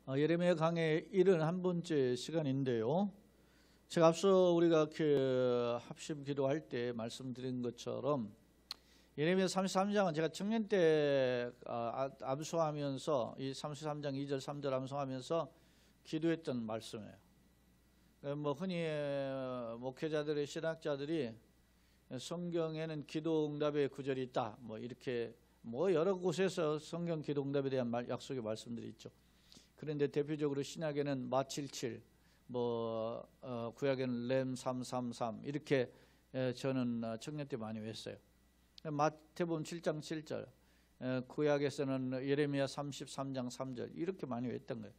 예레미야 강의 71번째 시간인데요. 제가 앞서 우리가 합심 기도할 때 말씀드린 것처럼 예레미야 33장은 제가 청년 때 암송하면서 이 33장 2절 3절 암송하면서 기도했던 말씀이에요. 흔히 목회자들의 신학자들이 성경에는 기도 응답의 구절이 있다, 이렇게 여러 곳에서 성경 기도 응답에 대한 약속의 말씀들이 있죠. 그런데 대표적으로 신약에는 마77, 구약에는 램 333 이렇게 저는 청년 때 많이 외웠어요. 마태복음 7장 7절, 구약에서는 예레미야 33장 3절 이렇게 많이 외웠던 거예요.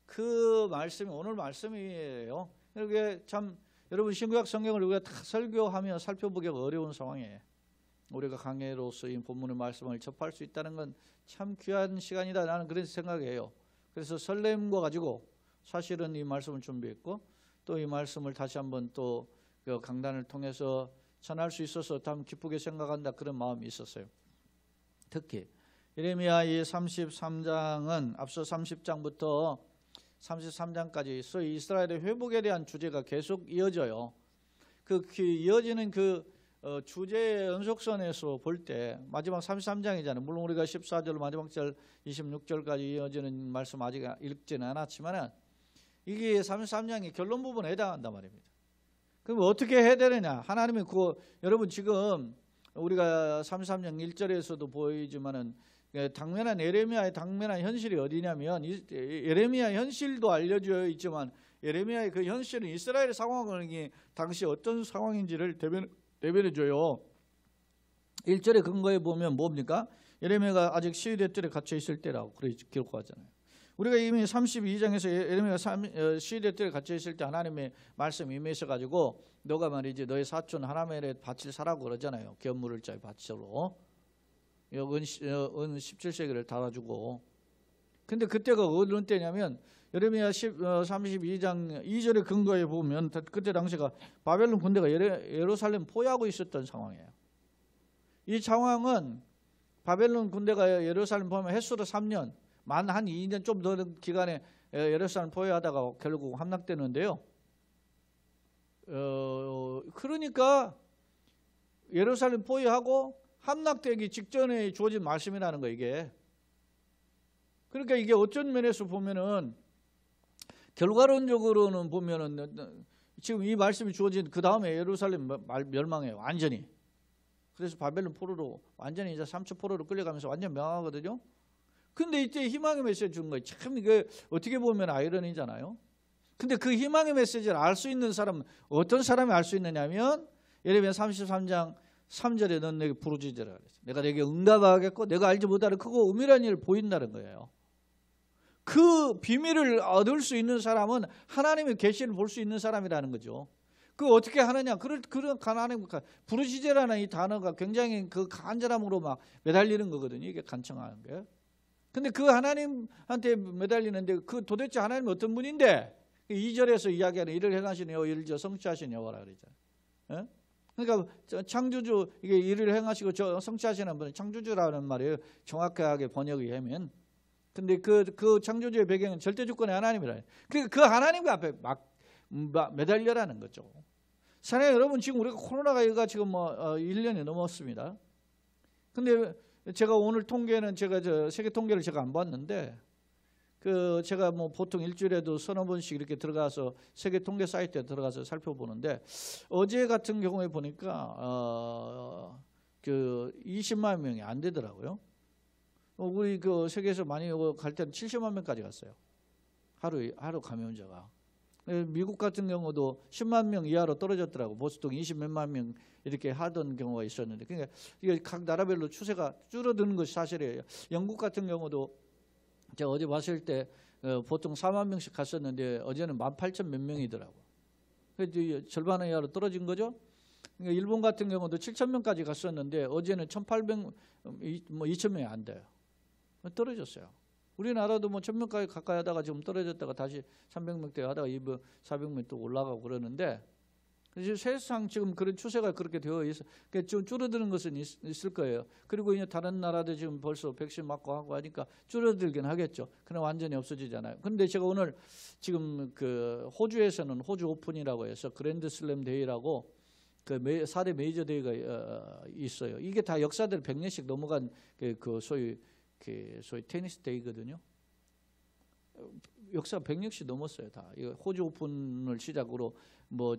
그 말씀이 오늘 말씀이에요. 이게 참 여러분 신구약 성경을 우리가 다 설교하며 살펴보기가 어려운 상황이에요. 우리가 강해로서 이 본문의 말씀을 접할 수 있다는 건 참 귀한 시간이다, 나는 그런 생각이에요. 그래서 설렘과 가지고 사실은 이 말씀을 준비했고 또 이 말씀을 다시 한번 또 강단을 통해서 전할 수 있어서 참 기쁘게 생각한다, 그런 마음이 있었어요. 특히 예레미야 이 33장은 앞서 30장부터 33장까지 소위 이스라엘의 회복에 대한 주제가 계속 이어져요. 그 이어지는 주제의 연속선에서 볼 때 마지막 33장이잖아요. 물론 우리가 14절 마지막 절 26절까지 이어지는 말씀 아직 읽지는 않았지만 이게 33장이 결론 부분에 해당한단 말입니다. 그럼 어떻게 해야 되느냐? 하나님이 여러분 지금 우리가 33장 1절에서도 보이지만은 당면한 예레미야의 당면한 현실이 어디냐면 예레미야 현실도 알려져 있지만 예레미야의 그 현실은 이스라엘의 상황이 당시 어떤 상황인지를 대변해줘요. 1절의 근거에 보면 뭡니까? 예레미야가 아직 시위대 뜰에 갇혀 있을 때라고 기록하잖아요. 우리가 이미 32장에서 예레미야가 시위대 뜰에 갇혀 있을 때 하나님의 말씀이 임하셔가지고 너가 말이지 너의 사촌 하나멜의 밭을 사라고 그러잖아요. 견물을 짜의 밭으로 은 17세겔을 달아주고. 근데 그때가 어느 때냐면 예레미야 32장 2절의 근거에 보면 그때 당시가 바벨론 군대가 예루살렘 포위하고 있었던 상황이에요. 이 상황은 바벨론 군대가 예루살렘 포위하면 횟수로 3년, 한 2년 좀 더 기간에 예루살렘 포위하다가 결국 함락되는데요. 그러니까 예루살렘 포위하고 함락되기 직전에 주어진 말씀이라는 거 이게. 그러니까 이게 어쩐 면에서 보면은 결과론적으로는 보면은 지금 이 말씀이 주어진 그 다음에 예루살렘 멸망해요, 완전히. 그래서 바벨론 포로로 완전히 이제 삼초 포로로 끌려가면서 완전 명하거든요. 근데 이때 희망의 메시지 준 거예요. 참 이게 어떻게 보면 아이러니잖아요. 근데 그 희망의 메시지를 알 수 있는 사람은 어떤 사람이 알 수 있느냐면 예레미야 33장 3절에 넌 내게 부르짖으라 그랬어요. 내가 내게 응답하겠고 내가 알지 못하는 크고 은밀한 일을 보인다는 거예요. 그 비밀을 얻을 수 있는 사람은 하나님의 계시를 볼 수 있는 사람이라는 거죠. 그 어떻게 하느냐? 그런 하나님 부르짖으라는 이 단어가 굉장히 그 간절함으로 막 매달리는 거거든요. 이게 간청하는 게. 근데 그 하나님한테 매달리는데 그 도대체 하나님 어떤 분인데? 2절에서 이야기하는 이를 행하시는 여호와 이를 성취하시는 여호와라 그러잖아요. 그러니까 창조주, 이게 일을 행하시고 성취하시는 분은 창조주라는 말이에요. 정확하게 번역이 하면. 근데 그 창조주의 배경은 절대 주권의 하나님이라. 그 하나님 앞에 막 매달려라는 거죠. 사랑하는 여러분, 지금 우리가 코로나가 지금 1년이 넘었습니다. 근데 제가 오늘 통계는 제가 세계 통계를 제가 안 봤는데 제가 보통 일주일에도 서너 번씩 이렇게 들어가서 세계 통계 사이트에 들어가서 살펴보는데 어제 같은 경우에 보니까 20만 명이 안 되더라고요. 우리 세계에서 많이 갈 때는 70만 명까지 갔어요. 하루 감염자가. 미국 같은 경우도 10만 명 이하로 떨어졌더라고. 보통 20몇만 명 이렇게 하던 경우가 있었는데, 그러니까 이게 각 나라별로 추세가 줄어드는 것이 사실이에요. 영국 같은 경우도 제가 어제 봤을 때 보통 4만 명씩 갔었는데 어제는 18,000 몇 명이더라고. 그래서 절반 이하로 떨어진 거죠. 그러니까 일본 같은 경우도 7,000명까지 갔었는데 어제는 1,800, 2,000명이 안 돼요. 떨어졌어요. 우리나라도 1,000명까지 가까이 하다가 지금 떨어졌다가 다시 300명대 하다가 400명 또 올라가고 그러는데, 그래서 세상 지금 그런 추세가 그렇게 되어 있어. 그러니까 좀 줄어드는 것은 있을 거예요. 그리고 이제 다른 나라도 지금 벌써 백신 맞고 하고 하니까 줄어들긴 하겠죠. 그러나 완전히 없어지잖아요. 근데 제가 오늘 지금 그 호주에서는 호주 오픈이라고 해서 그랜드 슬램 데이라고 그 4대 메이저 데이가 있어요. 이게 다 역사대로 100년씩 넘어간 그 소위 테니스 데이거든요. 역사 100년씩 넘었어요. 다. 호주 오픈을 시작으로 뭐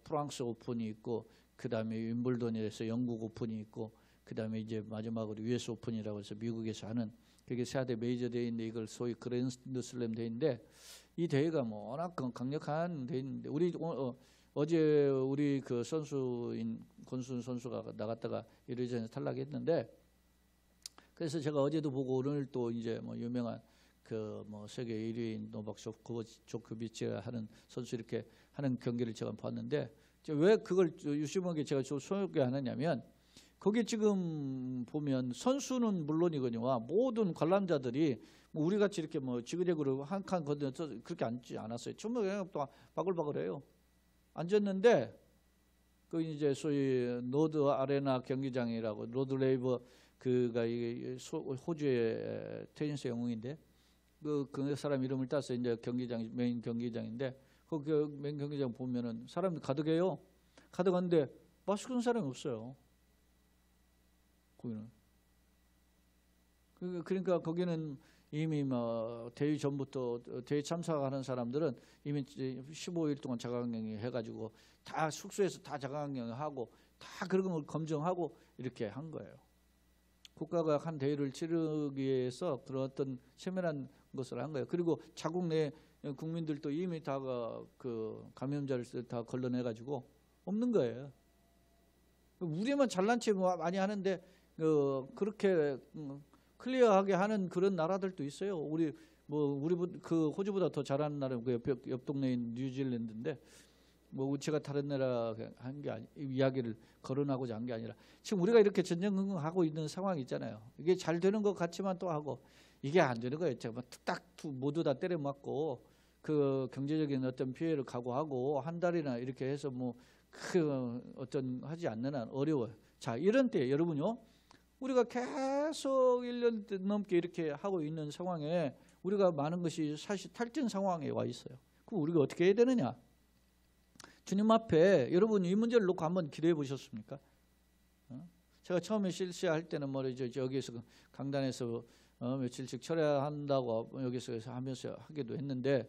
프랑스 오픈이 있고, 그 다음에 윈블던에서 영국 오픈이 있고, 그 다음에 이제 마지막으로 US 오픈이라고 해서 미국에서 하는 그게 4대 메이저 대회인데, 이걸 소위 그랜드 슬램 대회인데, 이 대회가 뭐 워낙 강력한 대회인데, 어제 우리 그 선수인 권순 선수가 나갔다가 1회전에 탈락했는데, 그래서 제가 어제도 보고 오늘 또 이제 뭐 유명한 그 뭐 세계 1위인 노박 조코비치가 하는 선수 이렇게 하는 경기를 제가 봤는데, 왜 그걸 유심하게 제가 좀 소개하느냐면, 거기 지금 보면 선수는 물론이거니와 모든 관람자들이 뭐 우리 같이 이렇게 뭐 지그재그로 한 칸 건너서 그렇게 앉지 않았어요. 전부 그냥 또 바글바글해요. 앉았는데 그 이제 소위 노드 아레나 경기장이라고, 로드 레이버 그가 이게 호주의 테니스 영웅인데, 그 사람 이름을 따서 이제 경기장, 메인 경기장인데, 거기 메인 경기장 보면은 사람들 가득해요. 가득한데 마스크 쓴 사람이 없어요. 거기는. 그러니까 거기는 이미 뭐 대회 전부터 대회 참석하는 사람들은 이미 15일 동안 자가격리 해가지고 다 숙소에서 다 자가격리하고 다 그런 걸 검증하고 이렇게 한 거예요. 국가가 한 대회를 치르기 위해서 그런 어떤 세밀한 것을 한 거예요. 그리고 자국 내 국민들도 이미 다 그 감염자를 다 걸러내가지고 없는 거예요. 우리만 잘난 체 많이 하는데 그렇게 클리어하게 하는 그런 나라들도 있어요. 우리 그 호주보다 더 잘하는 나라는 그 옆 동네인 뉴질랜드인데, 뭐 제가 다른 나라 한 게 이야기를 거론하고자 한 게 아니라, 지금 우리가 이렇게 전전긍긍하고 있는 상황이 있잖아요. 이게 잘 되는 것 같지만 또 하고 이게 안 되는 거예요. 제가 딱 모두 다 때려 맞고 그 경제적인 어떤 피해를 각오하고 한 달이나 이렇게 해서 뭐 그 어떤 하지 않는 한 어려워요. 자, 이런 때 여러분요, 우리가 계속 1년 넘게 이렇게 하고 있는 상황에 우리가 많은 것이 사실 탈진 상황에 와 있어요. 그럼 우리가 어떻게 해야 되느냐? 주님 앞에 여러분 이 문제를 놓고 한번 기도해 보셨습니까? 제가 처음에 실시할 때는 말이죠, 여기에서 강단에서 며칠씩 철야한다고 여기서 하면서 하기도 했는데,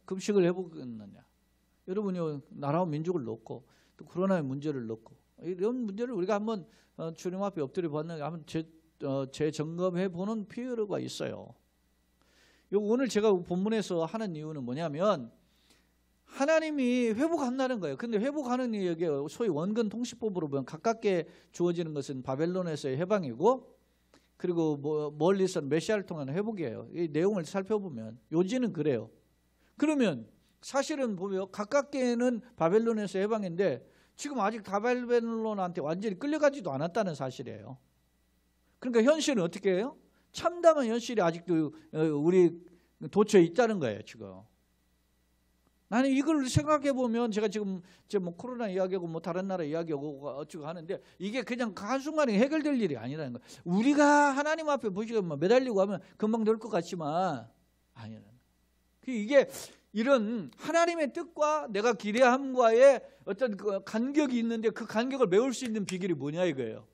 금식을 해보겠느냐? 여러분이 나라와 민족을 놓고 또 코로나의 문제를 놓고 이런 문제를 우리가 한번 주님 앞에 엎드려 봤는데 한번 재점검해 보는 필요가 있어요. 오늘 제가 본문에서 하는 이유는 뭐냐면, 하나님이 회복한다는 거예요. 근데 회복하는 이게 소위 원근 통시법으로 보면 가깝게 주어지는 것은 바벨론에서의 해방이고, 그리고 멀리서 메시아를 통한 회복이에요. 이 내용을 살펴보면 요지는 그래요. 그러면 사실은 보면 가깝게는 바벨론에서 해방인데 지금 아직 바벨론한테 완전히 끌려가지도 않았다는 사실이에요. 그러니까 현실은 어떻게 해요? 참담한 현실이 아직도 우리 도처에 있다는 거예요, 지금. 나는 이걸 생각해 보면, 제가 지금 뭐 코로나 이야기하고 뭐 다른 나라 이야기하고 어쩌고 하는데, 이게 그냥 한순간에 해결될 일이 아니라는 거예요. 우리가 하나님 앞에 보시고 매달리고 하면 금방 될 것 같지만 아니라는 거예요. 이게 이런 하나님의 뜻과 내가 기대함과의 어떤 그 간격이 있는데, 그 간격을 메울 수 있는 비결이 뭐냐 이거예요.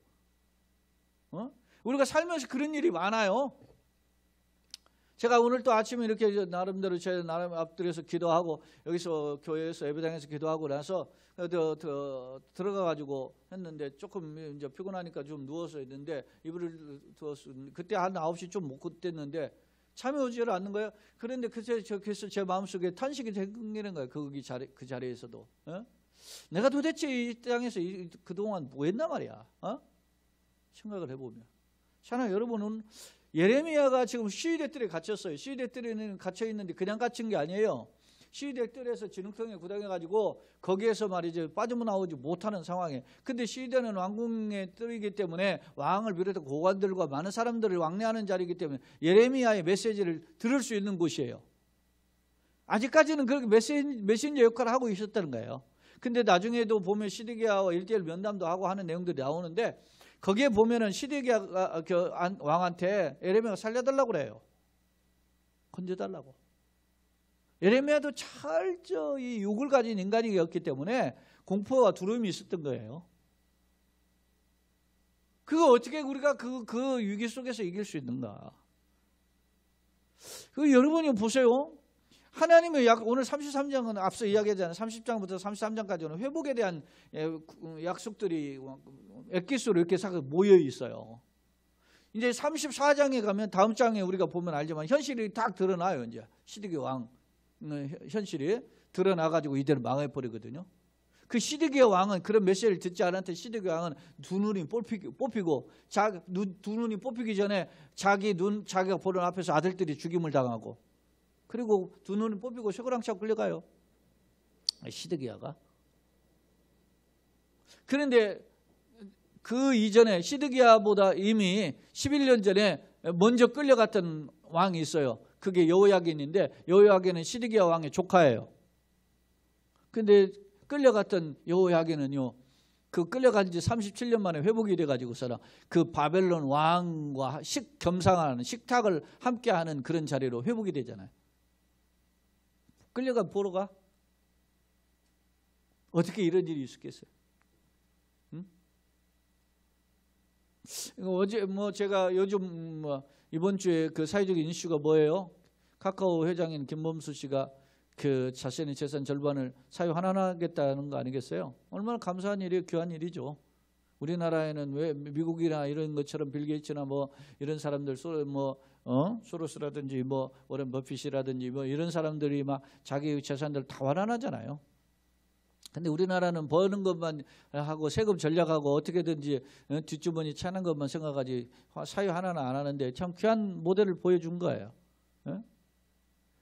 우리가 살면서 그런 일이 많아요. 제가 오늘 또 아침에 이렇게 나름대로 제 나름 앞들여서 기도하고, 여기서 교회에서 예배당에서 기도하고 나서 들어가 가지고 했는데, 조금 이제 피곤하니까 좀 누워서 했는데 이불을 두었어. 그때 한 9시 좀 못 걷겠는데 잠이 오지를 않는 거예요. 그런데 그래서 제 마음속에 탄식이 생기는 거예요. 그 자리에서도. 내가 도대체 이 땅에서 그동안 뭐 했나 말이야. 생각을 해보면. 자, 여러분은 예레미야가 지금 시위대 뜰에 갇혔어요. 시위대 뜰에는 갇혀 있는데 그냥 갇힌 게 아니에요. 시위대 뜰에서 진흙탕에 구당해가지고 거기에서 말이죠, 빠져나오지 못하는 상황에. 근데 시위대는 왕궁의 뜰이기 때문에 왕을 비롯해 고관들과 많은 사람들을 왕래하는 자리이기 때문에 예레미야의 메시지를 들을 수 있는 곳이에요. 아직까지는 그렇게 메신저 역할을 하고 있었다는 거예요. 근데 나중에도 보면 시드기야와 1:1 면담도 하고 하는 내용들이 나오는데 거기에 보면은 시드기야 왕한테 예레미야가 살려달라고 그래요. 건져달라고. 예레미야도 철저히 육을 가진 인간이었기 때문에 공포와 두려움이 있었던 거예요. 그거 어떻게 우리가 그 위기 속에서 이길 수 있는가? 여러분이 보세요. 하나님의 오늘 33장은 앞서 이야기하잖아요. 30장부터 33장까지는 회복에 대한 약속들이 엑기스로 이렇게 모여 있어요. 이제 34장에 가면 다음 장에 우리가 보면 알지만 현실이 딱 드러나요. 이제 시드기야 왕 현실이 드러나가지고 이대로 망해버리거든요. 그 시드기야 왕은 그런 메시지를 듣지 않았는데 시드기야 왕은 두 눈이 뽑히고 두 눈이 뽑히기 전에 자기가 보는 앞에서 아들들이 죽임을 당하고 그리고 두 눈이 뽑히고 쇠고랑차고 끌려가요. 시드기야가. 그런데 그 이전에 시드기야보다 이미 11년 전에 먼저 끌려갔던 왕이 있어요. 그게 여호야긴인데 여호야긴은 시드기야 왕의 조카예요. 근데 끌려갔던 여호야긴은요. 그 끌려간 지 37년 만에 회복이 돼가지고서는 그 바벨론 왕과 겸상하는 식탁을 함께하는 그런 자리로 회복이 되잖아요. 끌려가 보러 가? 어떻게 이런 일이 있었겠어요? 어제 제가 요즘 이번 주에 그 사회적인 이슈가 뭐예요? 카카오 회장인 김범수 씨가 그 자신의 재산 절반을 사유 환원하겠다는 거 아니겠어요? 얼마나 감사한 일이에요. 귀한 일이죠. 우리나라에는 왜 미국이나 이런 것처럼 빌 게이츠나 이런 사람들 소로스라든지 워렌 버핏이라든지 이런 사람들이 막 자기 재산들 다 환원하잖아요. 근데 우리나라는 버는 것만 하고 세금 전략하고 어떻게든지 뒷주머니 차는 것만 생각하지 사유 하나는 안 하는데 참 귀한 모델을 보여준 거예요.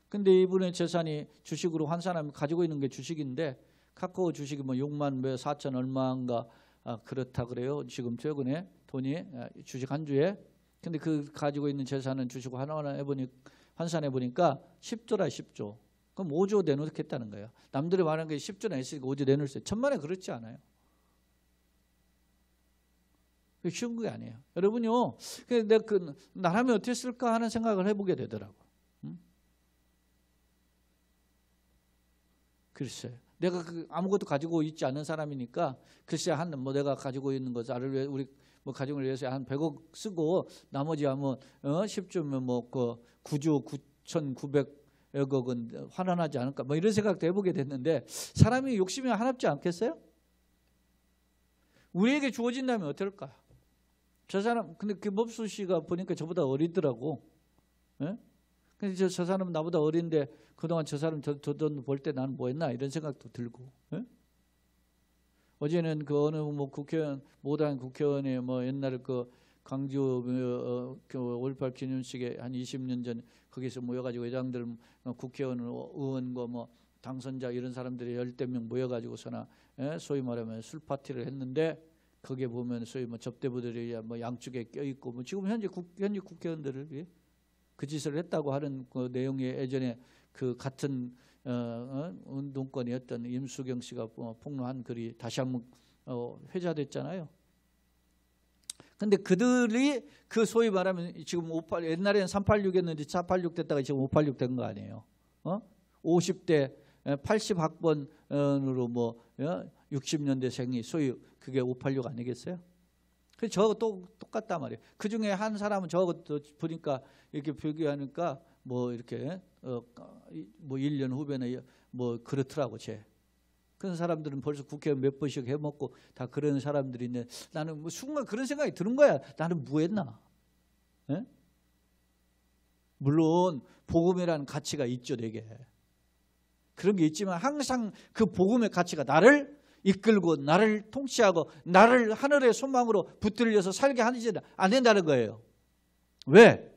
근데 이분의 재산이 주식으로 환산하면 가지고 있는 게 주식인데 카카오 주식이 6만 4천 얼마인가 그렇다 그래요. 지금 최근에 돈이 주식 한 주에. 근데 그 가지고 있는 재산은 주식으로 환산해 보니까 10조라 10조. 그럼 5조 내놓겠다는 거예요. 남들이 말하는 게 10조 냈으니까 5조 내놓을 수 있어요. 천만에 그렇지 않아요. 쉬운 게 아니에요. 여러분요. 내가 나라면 어떻게 쓸까 하는 생각을 해보게 되더라고. 글쎄요. 내가 아무것도 가지고 있지 않은 사람이니까 글쎄 내가 가지고 있는 것을 우리 가정을 위해서 한 100억 쓰고 나머지 하면 10조면 9조 9,900억은 환원하지 않을까 이런 생각도 해보게 됐는데 사람이 욕심이 한없지 않겠어요? 우리에게 주어진다면 어떨까? 저 사람 근데 김범수 씨가 보니까 저보다 어리더라고. 예? 근데 저 사람은 나보다 어린데 그동안 저 사람 저 돈 벌 때 나는 뭐 했나 이런 생각도 들고. 예? 어제는 그 어느 국회의원 모당 국회의원의 옛날에 그 광주 5.18 기념식에 한 20년 전 거기서 모여가지고 회장들 국회의원 의원과 당선자 이런 사람들이 10대 명 모여가지고서나 소위 말하면 술 파티를 했는데 거기에 보면 소위 접대부들이 양쪽에 껴있고 지금 현재 국회의원들을 그 짓을 했다고 하는 그 내용이 예전에 그 같은 운동권이었던 임수경 씨가 폭로한 글이 다시 한번 회자됐잖아요. 근데 그들이 그 소위 말하면 지금 옛날에는 386이었는데 486 됐다가 지금 586 된 거 아니에요. 50대 80학번으로 60년대생이 소위 그게 586 아니겠어요? 그래서 저거 똑같단 말이에요. 그 중에 한 사람은 저거 보니까 이렇게 비교하니까 이렇게 1년 후배는 그렇더라고 그런 사람들은 벌써 국회의원 몇 번씩 해먹고 다 그런 사람들인데 나는 순간 그런 생각이 드는 거야. 나는 뭐 했나? 예? 물론 복음이라는 가치가 있죠, 되게. 그런 게 있지만 항상 그 복음의 가치가 나를 이끌고 나를 통치하고 나를 하늘의 소망으로 붙들려서 살게 하지는 안 된다는 거예요. 왜?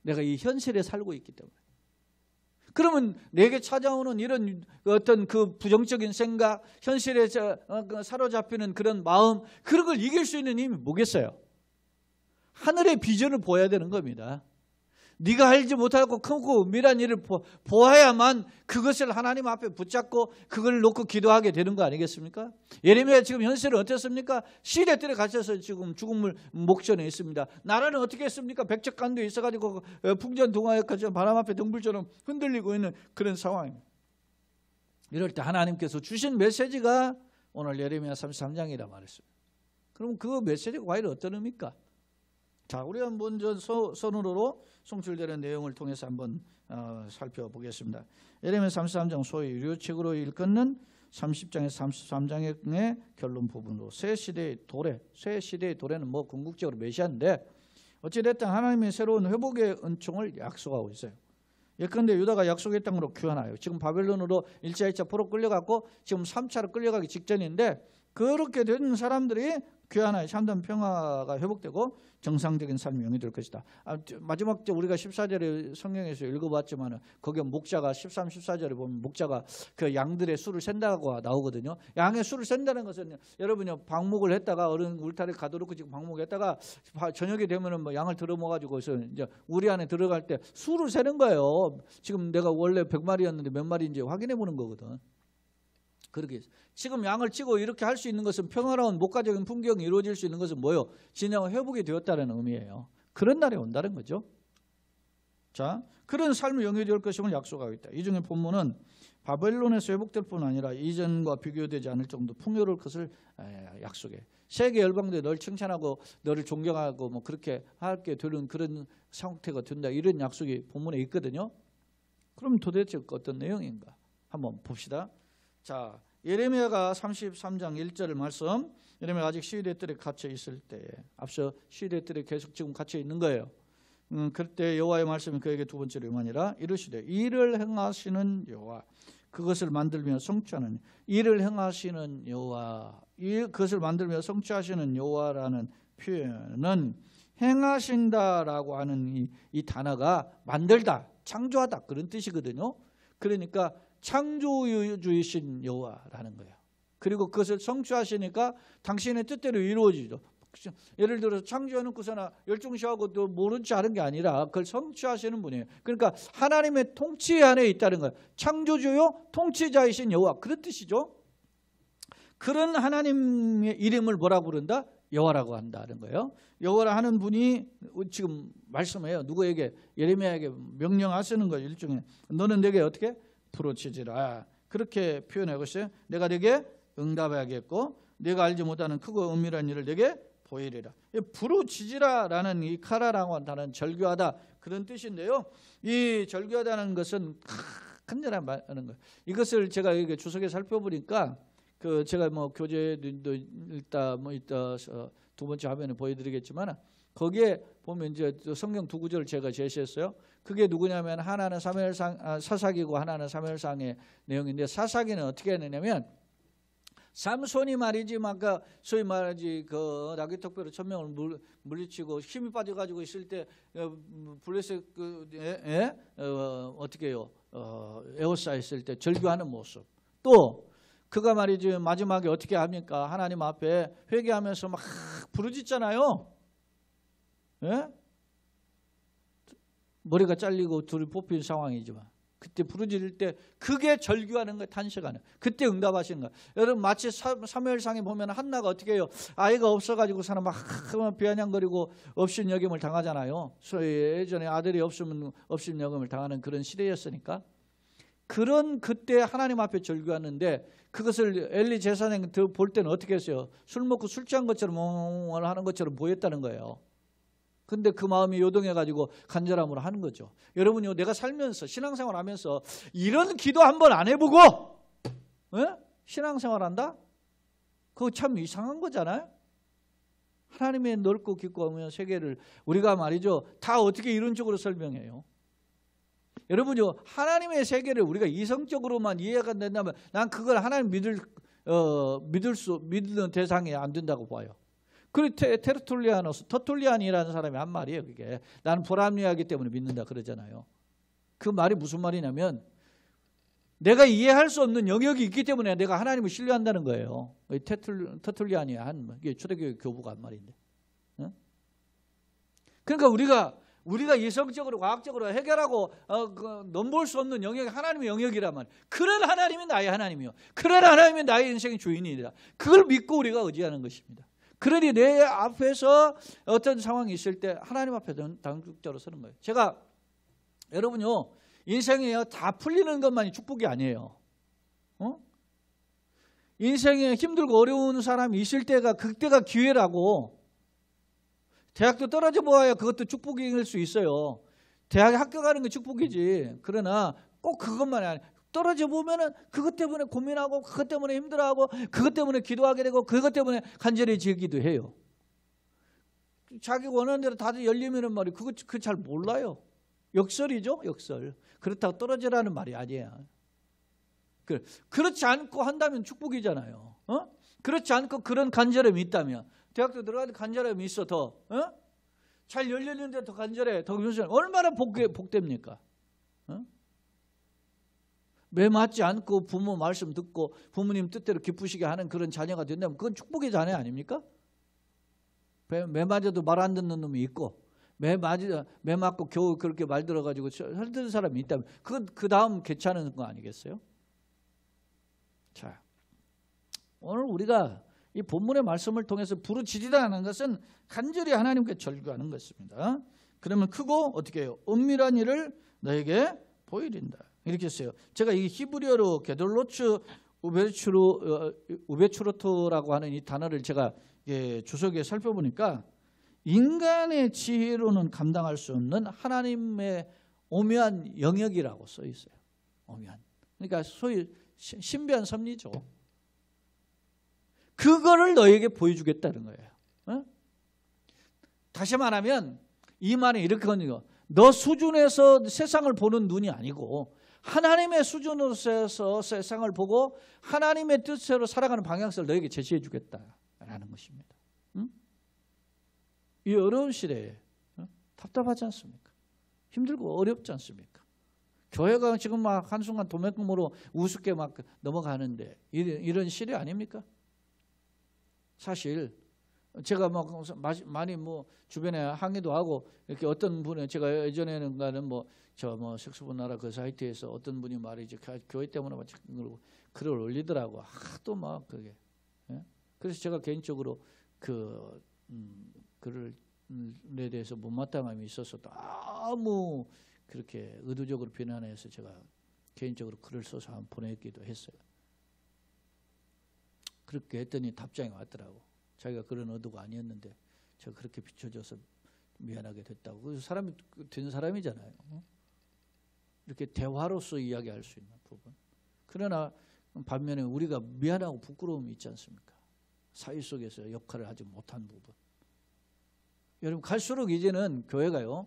내가 이 현실에 살고 있기 때문에. 그러면 내게 찾아오는 이런 어떤 그 부정적인 생각, 현실에 사로잡히는 그런 마음, 그런 걸 이길 수 있는 힘이 뭐겠어요? 하늘의 비전을 보여야 되는 겁니다. 네가 알지 못하고 크고 은밀한 일을 보아야만 그것을 하나님 앞에 붙잡고 그걸 놓고 기도하게 되는 거 아니겠습니까? 예레미야 지금 현실은 어땠습니까? 시대들에 갇혀서 지금 죽음을 목전에 있습니다. 나라는 어떻게 했습니까? 백척간도에 있어가지고 풍전등화에까지 바람 앞에 등불처럼 흔들리고 있는 그런 상황입니다. 이럴 때 하나님께서 주신 메시지가 오늘 예레미야 33장이라 말했습니다. 그럼 그 메시지가 과연 어떤 의미입니까? 자, 우리가 먼저 선으로 송출되는 내용을 통해서 한번 살펴보겠습니다. 예레미야 33장 소위 유료책으로 일컫는 30장에서 33장의 결론 부분으로 새 시대의 도래, 새 시대의 도래는 뭐 궁극적으로 메시아인데 어찌됐든 하나님의 새로운 회복의 은총을 약속하고 있어요. 예컨대 유다가 약속의 땅으로 귀환하여 지금 바벨론으로 1차, 2차 포로 끌려갔고 지금 3차로 끌려가기 직전인데 그렇게 된 사람들이 귀환하여 참된 평화가 회복되고 정상적인 삶이 영위될 것이다. 마지막 때 우리가 14절에 성경에서 읽어봤지만 거기에 목자가 13, 14절에 보면 목자가 그 양들의 수를 센다고 나오거든요. 양의 수를 센다는 것은 여러분이 방목을 했다가 어른 울타리 가둬놓고 지금 방목했다가 저녁이 되면은 뭐 양을 들어모가지고 이제 우리 안에 들어갈 때 수를 세는 거예요. 지금 내가 원래 100마리였는데 몇 마리인지 확인해 보는 거거든. 그러게 지금 양을 치고 이렇게 할 수 있는 것은 평화로운 목가적인 풍경이 이루어질 수 있는 것은 뭐예요? 진정한 회복이 되었다는 의미예요. 그런 날이 온다는 거죠. 자, 그런 삶을 영위될 것임을 약속하고 있다. 이 중에 본문은 바벨론에서 회복될 뿐 아니라 이전과 비교되지 않을 정도 풍요로울 것을 약속해. 세계 열방들이 널 칭찬하고 너를 존경하고 뭐 그렇게 하게 되는 그런 상태가 된다. 이런 약속이 본문에 있거든요. 그럼 도대체 어떤 내용인가? 한번 봅시다. 자, 예레미야가 33장 1절 말씀, 예레미야가 아직 시위대들에 갇혀 있을 때, 앞서 시위대들에 계속 지금 갇혀 있는 거예요. 그때 여호와의 말씀이 그에게 두 번째로 임하니라. 이르시되 일을 행하시는 여호와, 그것을 만들며 성취하는, 일을 행하시는 여호와, 그것을 만들며 성취하시는 여호와라는 표현은 행하신다라고 하는 이 단어가 만들다, 창조하다 그런 뜻이거든요. 그러니까 창조주이신 여호와라는 거예요. 그리고 그것을 성취하시니까 당신의 뜻대로 이루어지죠. 예를 들어서 창조해놓고서나 열중시하고 또 모른 체 하는 게 아니라 그걸 성취하시는 분이에요. 그러니까 하나님의 통치 안에 있다는 거예요. 창조주요 통치자이신 여호와, 그런 뜻이죠. 그런 하나님의 이름을 뭐라고 부른다? 여호와라고 한다는 거예요. 여호와라 하는 분이 지금 말씀해요. 누구에게? 예레미야에게 명령하시는 거예요. 일종의 너는 내게 어떻게? 부르짖으라. 그렇게 표현하고 있어요. 내가 내게 응답하겠고 내가 알지 못하는 크고 은밀한 일을 내게 보이리라. 부르짖으라라는 이 카라라고 한다는 절규하다 그런 뜻인데요. 이 절규하다는 것은 간절한 말하는 거예요. 이것을 제가 이게 주석에 살펴보니까 그 제가 뭐 교재도 읽다 뭐 이따 두 번째 화면에 보여드리겠지만 거기에 보면 이제 성경 두 구절을 제가 제시했어요. 그게 누구냐면 하나는 사사기고 하나는 사무엘상의 내용인데 사사기는 어떻게 했느냐면 삼손이 말이지 아까 소위 말하지 그 나귀특별로 1000명을 물리치고 힘이 빠져가지고 있을 때 블레셋 어떻게 해요? 에워싸였을 때 절규하는 모습. 또 그가 말이지 마지막에 어떻게 합니까? 하나님 앞에 회개하면서 막 부르짖잖아요. 예? 머리가 잘리고 둘이 뽑힌 상황이지만 그때 부르짖을 때 그게 절규하는 거예요. 탄식하는. 그때 응답하시는 거예요. 여러분 마치 사무엘상에 보면 한나가 어떻게 해요? 아이가 없어가지고 사람 막 비아냥거리고 업신여김을 당하잖아요. 예전에 아들이 없으면 업신여김을 당하는 그런 시대였으니까. 그런 그때 하나님 앞에 절규하는데 그것을 엘리 제사장 볼 때는 어떻게 했어요? 술 먹고 술 취한 것처럼 멍을 하는 것처럼 보였다는 거예요. 근데 그 마음이 요동해가지고 간절함으로 하는 거죠. 여러분요, 내가 살면서 신앙생활 하면서 이런 기도 한번 안 해보고 신앙생활 한다? 그거 참 이상한 거잖아요. 하나님의 넓고 깊고 어마어마한 세계를 우리가 말이죠 다 어떻게 이론적으로 설명해요? 여러분요, 하나님의 세계를 우리가 이성적으로만 이해가 안 된다면 난 그걸 하나님 믿는 대상이 안 된다고 봐요. 그리고 터툴리안이라는 사람이 한 말이에요. 그게 나는 불합리하기 때문에 믿는다 그러잖아요. 그 말이 무슨 말이냐면 내가 이해할 수 없는 영역이 있기 때문에 내가 하나님을 신뢰한다는 거예요. 터툴리안이 한 초대교회 교부가 한 말인데. 그러니까 우리가 우리가 이성적으로 과학적으로 해결하고 넘볼 수 없는 영역이 하나님의 영역이라면 그런 하나님이 나의 하나님이요. 그런 하나님이 나의 인생의 주인이다. 그걸 믿고 우리가 의지하는 것입니다. 그러니 내 앞에서 어떤 상황이 있을 때 하나님 앞에 당국자로 서는 거예요. 제가 여러분요, 인생에 다 풀리는 것만이 축복이 아니에요. 인생에 힘들고 어려운 사람이 있을 때가 그때가 기회라고. 대학도 떨어져 보아야 그것도 축복일 수 있어요. 대학에 합격하는 게 축복이지. 그러나 꼭 그것만이 아니에요. 떨어져 보면은 그것 때문에 고민하고 그것 때문에 힘들어하고 그것 때문에 기도하게 되고 그것 때문에 간절해지기도 해요. 자기 원하는 대로 다들 열리면은 말이 그거 잘 몰라요. 역설이죠, 역설. 그렇다고 떨어지라는 말이 아니야. 그렇지 않고 한다면 축복이잖아요. 그렇지 않고 그런 간절함이 있다면, 대학도 들어가도 간절함이 있어 더, 잘 열렸는데 더 간절해, 더 얼마나 복됩니까? 매 맞지 않고 부모 말씀 듣고 부모님 뜻대로 기쁘시게 하는 그런 자녀가 된다면 그건 축복의 자녀 아닙니까? 매 맞아도 말 안 듣는 놈이 있고 매 맞고 겨우 그렇게 말 들어가지고 설득는 사람이 있다면 그건 그 다음 괜찮은 거 아니겠어요? 자, 오늘 우리가 이 본문의 말씀을 통해서 부르짖으라는 것은 간절히 하나님께 절규하는 것입니다. 그러면 크고 어떻게 해요? 은밀한 일을 너에게 보이린다. 이렇게 했어요. 제가 이 히브리어로 게돌로츠 우베추로토라고 하는 이 단어를 제가 주석에 살펴보니까 인간의 지혜로는 감당할 수 없는 하나님의 오묘한 영역이라고 써 있어요. 오묘한. 그러니까 소위 신비한 섭리죠. 그거를 너에게 보여주겠다는 거예요. 다시 말하면 이 말은 이렇게 하는 거예요. 너 수준에서 세상을 보는 눈이 아니고 하나님의 수준으로서 세상을 보고 하나님의 뜻대로 살아가는 방향성을 너에게 제시해 주겠다라는 것입니다. 이 어려운 시대에 답답하지 않습니까? 힘들고 어렵지 않습니까? 교회가 지금 막 한순간 도매금으로 우습게 막 넘어가는데 이런 시대 아닙니까? 사실 제가 막 많이 뭐 주변에 항의도 하고 이렇게 어떤 분은 제가 예전에는 가는 색소폰 나라 그 사이트에서 어떤 분이 말이죠, 교회 때문에 막 글을 올리더라고. 또 막 그게. 그래서 제가 개인적으로 그 글에 대해서 못마땅함이 있어서 너무 그렇게 의도적으로 비난해서 제가 개인적으로 글을 써서 한번 보냈기도 했어요. 그렇게 했더니 답장이 왔더라고. 자기가 그런 의도가 아니었는데 제가 그렇게 비춰줘서 미안하게 됐다고. 그래서 사람이 된 사람이잖아요. 이렇게 대화로서 이야기할 수 있는 부분. 그러나 반면에 우리가 미안하고 부끄러움이 있지 않습니까? 사회 속에서 역할을 하지 못한 부분. 여러분, 갈수록 이제는 교회가요,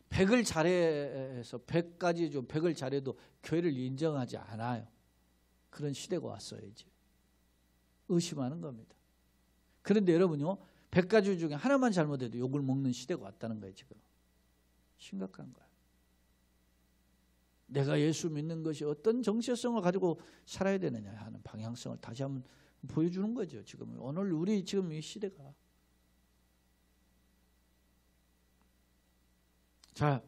100을 잘해서 100까지 좀 100을 잘해도 교회를 인정하지 않아요. 그런 시대가 왔어요. 이제 의심하는 겁니다. 그런데 여러분요, 100가지 중에 하나만 잘못해도 욕을 먹는 시대가 왔다는 거예요. 지금 심각한 거예요. 내가 예수 믿는 것이 어떤 정체성을 가지고 살아야 되느냐 하는 방향성을 다시 한번 보여주는 거죠. 지금 오늘 우리 지금 이 시대가. 자,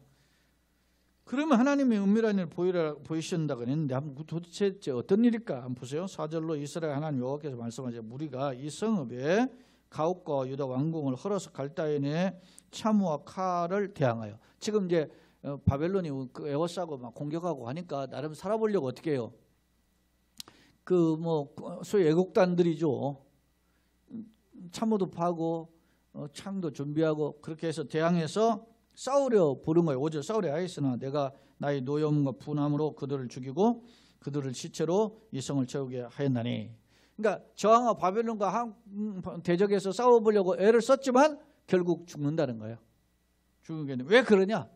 그러면 하나님이 은밀한 일을 보이신다고 했는데 도대체 어떤 일일까? 한번 보세요. 4절로 이스라엘 하나님 여호와께서 말씀하시죠. 무리가 이 성읍에 가옥과 유다 왕궁을 헐어서 갈다인의 차무와 칼을 대항하여. 지금 이제 바벨론이 에워싸고 막 공격하고 하니까 나름 살아보려고 어떻게 해요? 소위 애국단들이죠. 참호도 파고 창도 준비하고 그렇게 해서 대항해서 싸우려 부른 거예요. 5절 싸우려 하였으나 내가 나의 노여움과 분함으로 그들을 죽이고 그들을 시체로 이 성을 채우게 하였나니. 그러니까 저항과 바벨론과 대적해서 싸워보려고 애를 썼지만 결국 죽는다는 거예요. 죽는게 왜 그러냐?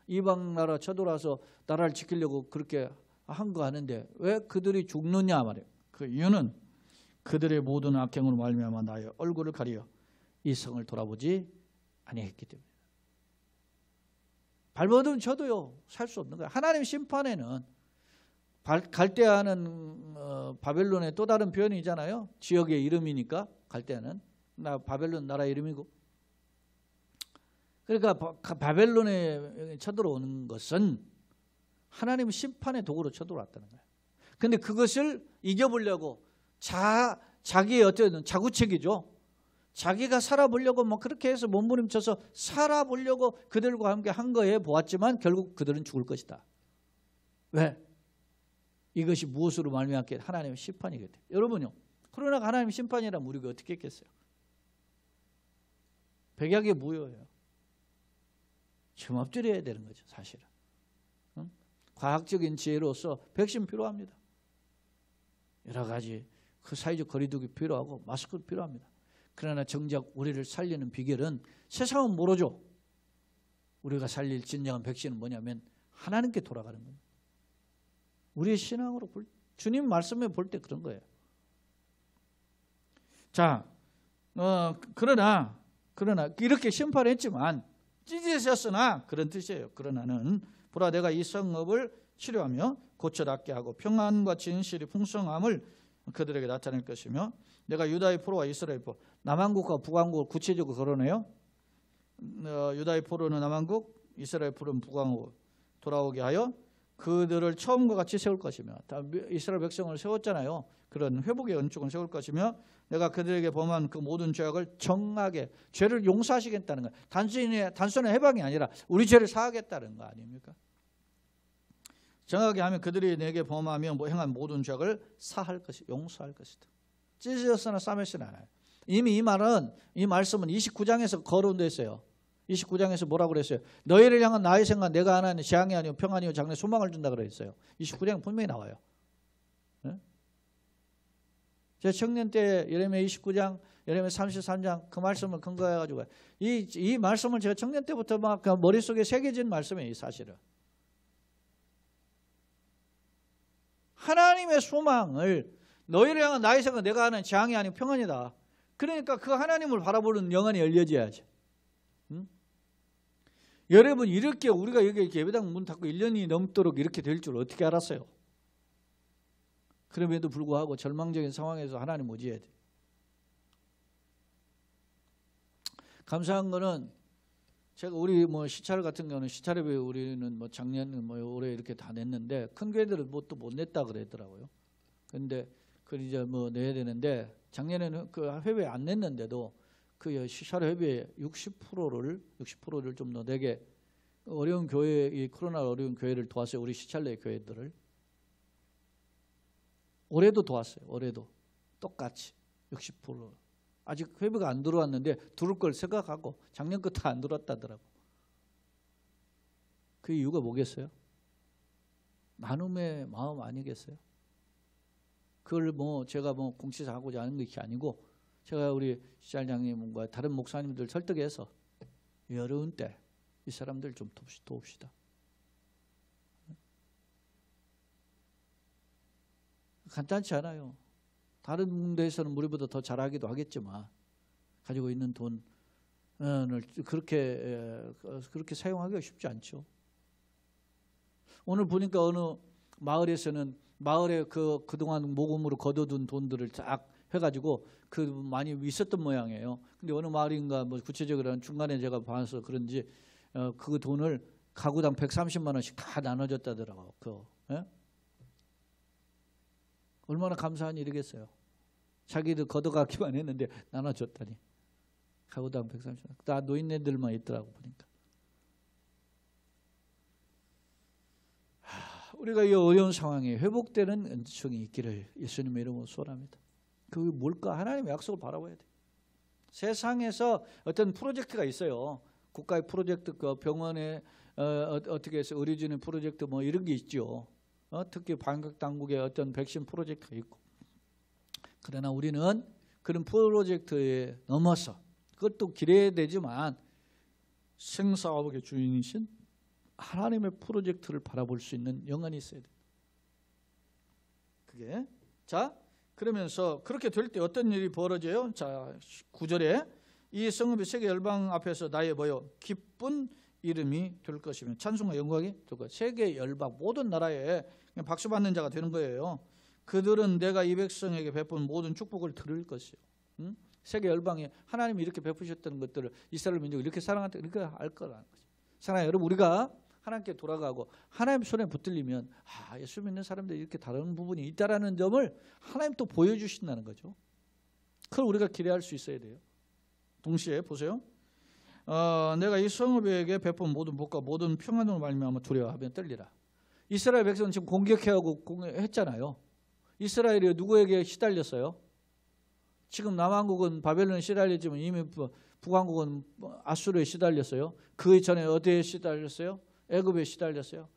이방 나라 쳐들어와서 나라를 지키려고 그렇게 한 거 아는데 왜 그들이 죽느냐 말이에요. 그 이유는 그들의 모든 악행으로 말미암아 나의 얼굴을 가리어 이 성을 돌아보지 아니했기 때문에. 발버둥 쳐도요 살 수 없는 거예요. 하나님 심판에는 갈대아는 바벨론의 또 다른 표현이잖아요. 지역의 이름이니까 갈대아는 바벨론 나라 이름이고 그러니까 바벨론에 쳐들어오는 것은 하나님의 심판의 도구로 쳐들어왔다는 거예요. 근데 그것을 이겨보려고 자기의 어떤 자구책이죠. 자기가 살아보려고 뭐 그렇게 해서 몸부림쳐서 살아보려고 그들과 함께 한 거에 보았지만 결국 그들은 죽을 것이다. 왜? 이것이 무엇으로 말미암게 하나님의 심판이거든요. 여러분요, 코로나가 하나님의 심판이라면 우리가 어떻게 했겠어요? 백약의 무효예요. 지금 엎드려야 되는 거죠, 사실은. 응? 과학적인 지혜로서 백신 필요합니다. 여러 가지 그 사회적 거리두기 필요하고 마스크 필요합니다. 그러나 정작 우리를 살리는 비결은 세상은 모르죠. 우리가 살릴 진정한 백신은 뭐냐면 하나님께 돌아가는 겁니다. 우리의 신앙으로 주님 말씀에 볼 때 그런 거예요. 자, 그러나 이렇게 심판을 했지만 찢으셨으나 그런 뜻이에요. 그러나는 보라 내가 이 성읍을 치료하며 고쳐 낫게 하고 평안과 진실이 풍성함을 그들에게 나타낼 것이며 내가 유다의 포로와 이스라엘 포로, 남한국과 북한국을 구체적으로 거론해요. 유다의 포로는 남한국, 이스라엘 포로는 북한국으로 돌아오게 하여 그들을 처음과 같이 세울 것이며, 이스라엘 백성을 세웠잖아요. 그런 회복의 은총을 세울 것이며 내가 그들에게 범한 그 모든 죄악을 정하게, 죄를 용서하시겠다는 거예요. 단순한 해방이 아니라 우리 죄를 사하겠다는 거 아닙니까? 정하게 하면 그들이 내게 범하며 행한 모든 죄악을 사할 것이, 용서할 것이다. 찢어졌으나 싸매지는 않아요. 이미 이 말씀은 29장에서 거론되어 있어요. 29장에서 뭐라고 그랬어요? 너희를 향한 나의 생각, 내가 하나는 재앙이 아니고 평안이요 장래 소망을 준다 그랬어요. 29장 분명히 나와요. 네? 제 청년 때 예레미야 29장, 예레미야 33장 그 말씀을 근거해가지고 이 말씀을 제가 청년 때부터 막 머릿속에 새겨진 말씀이에요. 사실은. 하나님의 소망을, 너희를 향한 나의 생각, 내가 하는 재앙이 아니고 평안이다. 그러니까 그 하나님을 바라보는 영안이 열려져야지. 응? 여러분, 이렇게 우리가 여기 예배당 문 닫고 1년이 넘도록 이렇게 될 줄 어떻게 알았어요? 그럼에도 불구하고 절망적인 상황에서 하나님 의지해야 돼. 감사한 거는 제가 우리 시찰 같은 경우는 시찰협에 우리는 작년 올해 이렇게 다 냈는데 큰 교회들은 또 못 냈다 그랬더라고요. 근데 그 이제 내야 되는데 작년에는 그 회비에 안 냈는데도 그 시찰협의 60%를 좀 더 내게 어려운 교회, 이 코로나 어려운 교회를 도왔어요. 우리 시찰내 교회들을. 올해도 도왔어요. 올해도 똑같이 60%. 아직 회비가 안 들어왔는데 들어올 걸 생각하고 작년 거 다 안 들어왔다더라고. 그 이유가 뭐겠어요? 나눔의 마음 아니겠어요? 그걸 제가 공시하고자 하는 것이 아니고 제가 우리 시찰장님과 다른 목사님들 설득해서 이 어려운 때 이 사람들 좀 도웁시다. 간단치 않아요. 다른 데에서는 우리보다 더 잘하기도 하겠지만 가지고 있는 돈을 그렇게 사용하기가 쉽지 않죠. 오늘 보니까 어느 마을에서는 마을에 그동안 모금으로 거둬둔 돈들을 쫙 해가지고 많이 있었던 모양이에요. 근데 어느 마을인가 구체적으로는 중간에 제가 봐서 그런지 그 돈을 가구당 130만 원씩 다 나눠줬다더라고요. 예? 얼마나 감사한 일이겠어요. 자기들 걷어가기만 했는데 나눠줬다니. 가구당 130만 원. 다 노인네들만 있더라고 보니까. 우리가 이 어려운 상황에 회복되는 은총이 있기를 예수님의 이름으로 소원합니다. 그게 뭘까? 하나님의 약속을 바라봐야 돼. 세상에서 어떤 프로젝트가 있어요. 국가의 프로젝트, 그 병원에 어떻게 해서 의료진의 프로젝트 이런 게 있죠. 특히 방역 당국의 어떤 백신 프로젝트가 있고. 그러나 우리는 그런 프로젝트에 넘어서 그것도 기대해야 되지만 생사화복의 주인이신 하나님의 프로젝트를 바라볼 수 있는 영안이 있어야 돼. 그게 그러면서 그렇게 될 때 어떤 일이 벌어져요? 자, 9절에 이 성읍이 세계 열방 앞에서 나의 기쁜 이름이 될 것이며 찬송과 영광이 될 것. 세계 열방 모든 나라에 그냥 박수 받는 자가 되는 거예요. 그들은 내가 이 백성에게 베푼 모든 축복을 들을 것이요. 응? 세계 열방에 하나님이 이렇게 베푸셨던 것들을 이스라엘 민족이 이렇게 사랑한다, 이렇게 알 거라는 거죠. 사랑하는 여러분, 우리가 하나님께 돌아가고 하나님 손에 붙들리면 예수 믿는 사람들이 이렇게 다른 부분이 있다라는 점을 하나님 또 보여주신다는 거죠. 그걸 우리가 기대할 수 있어야 돼요. 동시에 보세요. 내가 이 성읍에게 베푼 모든 복과 모든 평안으로 말미암아 두려워하며 떨리라. 이스라엘 백성은 지금 공격해하고 했잖아요. 이스라엘이 누구에게 시달렸어요? 지금 남한국은 바벨론에 시달렸지만 이미 북한국은 아수르에 시달렸어요. 그 전에 어디에 시달렸어요? 애굽에 시달렸어요.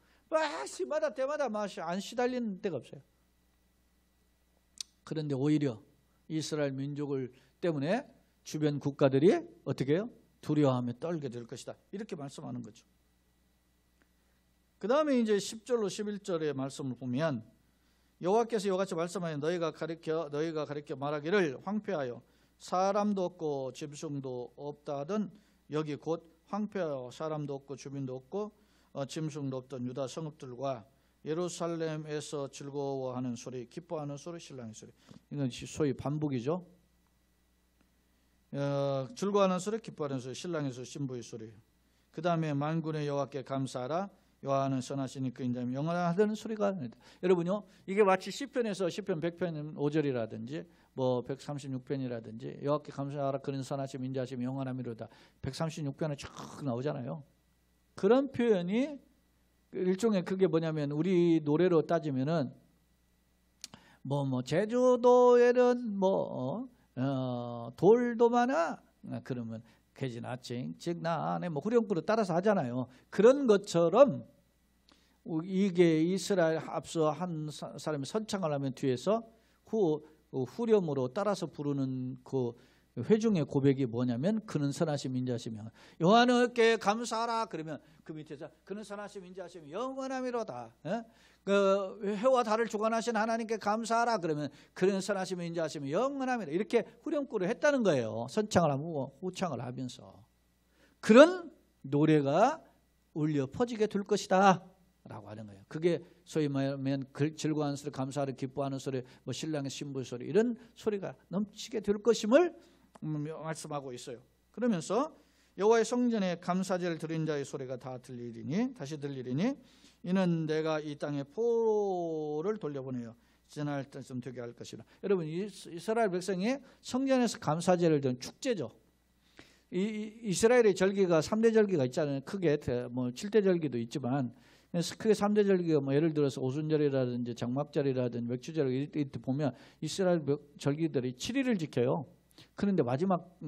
시마다 때마다 안 시달리는 데가 없어요. 그런데 오히려 이스라엘 민족을 때문에 주변 국가들이 어떻게 해요? 두려워하며 떨게 될 것이다. 이렇게 말씀하는 거죠. 그 다음에 이제 10절로 11절의 말씀을 보면 여호와께서 이와 같이 말씀하여 너희가 가르쳐 말하기를 황폐하여 사람도 없고 짐승도 없다 하던 여기 곧 황폐하여 사람도 없고 주민도 없고 짐승도 없던 유다 성읍들과 예루살렘에서 즐거워하는 소리, 기뻐하는 소리, 신랑의 소리. 이건 소위 반복이죠. 즐거워하는 소리, 기뻐하는 소리, 신랑의 소리, 신부의 소리. 그 다음에 만군의 여호와께 감사하라. 여호와는 선하시니 그 인자면 영원하다는 소리가 납니다. 여러분요, 이게 마치 시편에서 시편 100편 5절이라든지 뭐 136편이라든지 여호와께 감사하라 그는 선하심 인자심 영원함이로다 136편에 쭉 나오잖아요. 그런 표현이 일종의 그게 뭐냐면 우리 노래로 따지면은 제주도에는 돌도 많아 그러면 개지나 징징나네 후렴구로 따라서 하잖아요. 그런 것처럼 이게 이스라엘 앞서 한 사람이 선창을 하면 뒤에서 후렴으로 따라서 부르는 그 회중의 고백이 뭐냐면 그는 선하심 인자하시며 여호와께 감사하라 그러면 그 밑에서 그는 선하심 인자하시며 영원함이로다. 그 해와 달을 주관하신 하나님께 감사하라 그러면 그는 선하심 인자하시며 영원함이라. 이렇게 후렴구를 했다는 거예요. 선창을 하고 후창을 하면서 그런 노래가 울려 퍼지게 될 것이다 라고 하는 거예요. 그게 소위 말하면 즐거워하는 소리, 감사하는 기뻐하는 소리, 신랑의 신부의 소리, 이런 소리가 넘치게 될 것임을 말씀하고 있어요. 그러면서 여호와의 성전에 감사제를 드린 자의 소리가 다시 들리리니 이는 내가 이 땅에 포로를 돌려보내요 지날 때쯤 되게 할 것이라. 여러분, 이스라엘 백성이 성전에서 감사제를 드린 축제죠. 이스라엘의 절기가 3대 절기가 있잖아요. 크게 7대 절기도 있지만 크게 3대 절기가 예를 들어서 오순절이라든지 장막절이라든지 맥주절 이때 보면 이스라엘 절기들이 7일을 지켜요. 그런데 마지막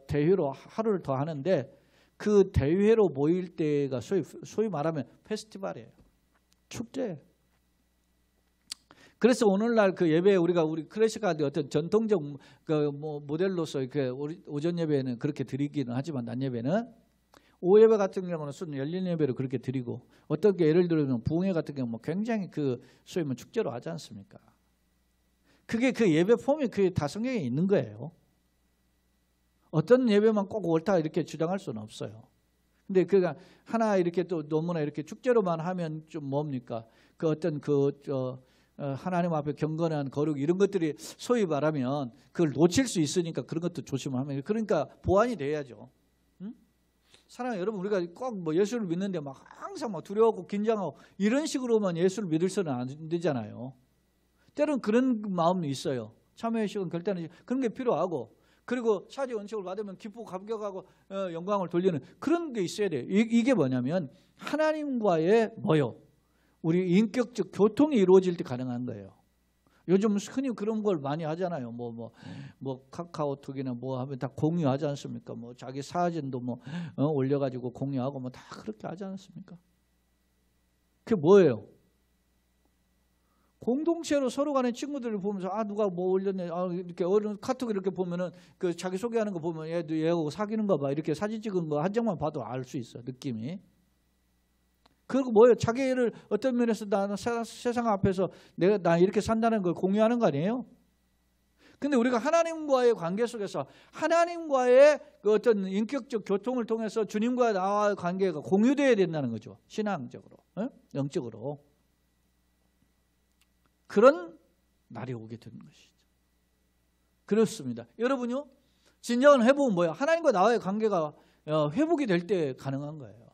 대회로 하루를 더 하는데 그 대회로 모일 때가 소위 말하면 페스티벌이에요. 축제. 그래서 오늘날 그 예배 우리 클래식화된 어떤 전통적 모델로서 오전 예배는 그렇게 드리기는 하지만 낮 예배는 오후 예배 같은 경우는 순 열린 예배로 그렇게 드리고 어떤 게 예를 들면 부흥회 같은 경우 굉장히 소위 축제로 하지 않습니까? 그게 그 예배 폼이 다 성경에 있는 거예요. 어떤 예배만 꼭 옳다 이렇게 주장할 수는 없어요. 근데 그가 하나 이렇게 또 너무나 이렇게 축제로만 하면 좀 뭡니까? 그 어떤 하나님 앞에 경건한 거룩 이런 것들이 소위 말하면 그걸 놓칠 수 있으니까 그런 것도 조심하면 그러니까 보완이 돼야죠. 사랑하는 여러분, 우리가 꼭 예수를 믿는데 항상 두려워하고 긴장하고 이런 식으로만 예수를 믿을 수는 안 되잖아요. 때로는 그런 마음이 있어요. 참회의식은 결단은 그런 게 필요하고 그리고 차지 은총을 받으면 기쁘고 감격하고 영광을 돌리는 그런 게 있어야 돼요. 이게 뭐냐면 하나님과의 우리 인격적 교통이 이루어질 때 가능한 거예요. 요즘 흔히 그런 걸 많이 하잖아요. 카카오톡이나 하면 다 공유하지 않습니까? 자기 사진도 올려가지고 공유하고 다 그렇게 하지 않습니까? 그게 뭐예요? 공동체로 서로 간의 친구들을 보면서 누가 올렸네. 이렇게 카톡 이렇게 보면은 그 자기 소개하는 거 보면 얘하고 사귀는가 봐. 이렇게 사진 찍은 거 한 장만 봐도 알 수 있어. 느낌이. 그리고 뭐예요? 자기를 어떤 면에서 나는 세상 앞에서 나 이렇게 산다는 걸 공유하는 거 아니에요? 근데 우리가 하나님과의 관계 속에서 하나님과의 그 어떤 인격적 교통을 통해서 주님과 나와의 관계가 공유되어야 된다는 거죠. 신앙적으로, 영적으로. 그런 날이 오게 되는 것이죠. 그렇습니다. 여러분요, 진정한 회복은 뭐야? 하나님과 나와의 관계가 회복이 될 때 가능한 거예요.